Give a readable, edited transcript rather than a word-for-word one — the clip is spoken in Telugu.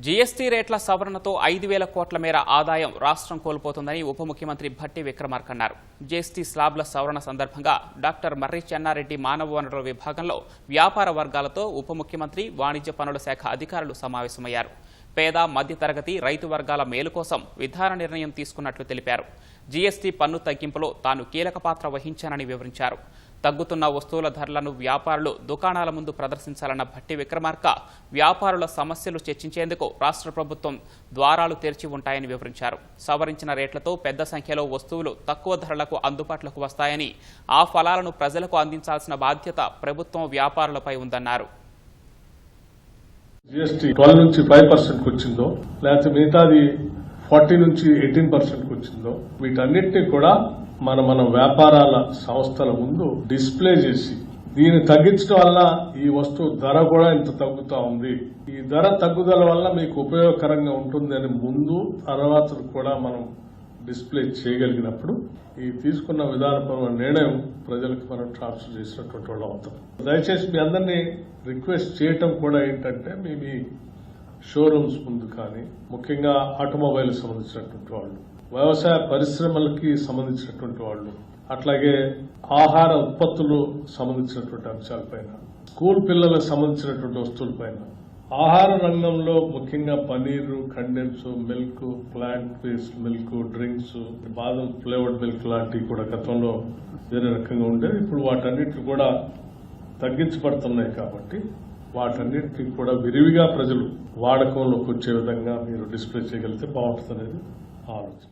జీఎస్టీ రేట్ల సవరణతో 5,000 కోట్ల మేర ఆదాయం రాష్ట్రం కోల్పోతుందని ఉప ముఖ్యమంత్రి భట్టి విక్రమార్క అన్నారు. జీఎస్టీ స్లాబ్ల సవరణ సందర్భంగా డాక్టర్ మర్రి చెన్నారెడ్డి మానవ వనరుల విభాగంలో వ్యాపార వర్గాలతో ఉప ముఖ్యమంత్రి వాణిజ్య పనుల శాఖ అధికారులు సమావేశమయ్యారు. పేద మధ్యతరగతి రైతు వర్గాల మేలు కోసం విధాన నిర్ణయం తీసుకున్నట్లు తెలిపారు. జీఎస్టీ పన్ను తగ్గింపులో తాను కీలక పాత్ర వహించానని వివరించారు. తగ్గుతున్న వస్తువుల ధరలను వ్యాపారులు దుకాణాల ముందు ప్రదర్శించాలన్న భట్టి విక్రమార్క వ్యాపారుల సమస్యలు చర్చించేందుకు రాష్ట్ర ప్రభుత్వం ద్వారాలు తెరిచి ఉంటాయని వివరించారు. సవరించిన రేట్లతో పెద్ద సంఖ్యలో వస్తువులు తక్కువ ధరలకు అందుబాటులోకి వస్తాయని, ఆ ఫలాలను ప్రజలకు అందించాల్సిన బాధ్యత ప్రభుత్వం వ్యాపారులపై ఉందన్నారు. జీఎస్టీ 12 నుంచి 5% వచ్చిందో, లేకపోతే మిగతాది 40 నుంచి 18% వచ్చిందో, వీటన్నిటినీ కూడా మన వ్యాపారాల సంస్థల ముందు డిస్ప్లే చేసి దీన్ని తగ్గించడం వల్ల ఈ వస్తువు ధర కూడా ఇంత తగ్గుతా ఉంది, ఈ ధర తగ్గుదల వల్ల మీకు ఉపయోగకరంగా ఉంటుంది అని ముందు తర్వాత కూడా మనం డిస్ప్లే చేయగలిగినప్పుడు ఈ తీసుకున్న విధానపరమైన నిర్ణయం ప్రజలకు మనం ట్రాన్స్ఫర్ చేసినటువంటి వాళ్ళు అవుతాం. దయచేసి మీ అందరినీ రిక్వెస్ట్ చేయటం కూడా ఏంటంటే, మీ షోరూమ్స్ ముందు కానీ, ముఖ్యంగా ఆటోమొబైల్ సంబంధించినటువంటి వాళ్ళు, వ్యవసాయ పరిశ్రమలకి సంబంధించినటువంటి వాళ్ళు, అట్లాగే ఆహార ఉత్పత్తులు సంబంధించినటువంటి అంశాలపైన, స్కూల్ పిల్లలకు సంబంధించినటువంటి వస్తువులపైన, ఆహార రంగంలో ముఖ్యంగా paneer, condense milk, plant based milk, drinks, బాదం ఫ్లేవర్డ్ మిల్క్ లాంటివి కూడా గతంలో వేరే రకంగా ఉండేది. ఇప్పుడు వాటన్నిటిని కూడా తగ్గించబడుతున్నాయి కాబట్టి వాటన్నిటిని కూడా విరివిగా ప్రజలు వాడకంలోకి వచ్చే విధంగా మీరు డిస్ప్లే చేయగలిగితే బాగుంటుంది అనేది ఆలోచన.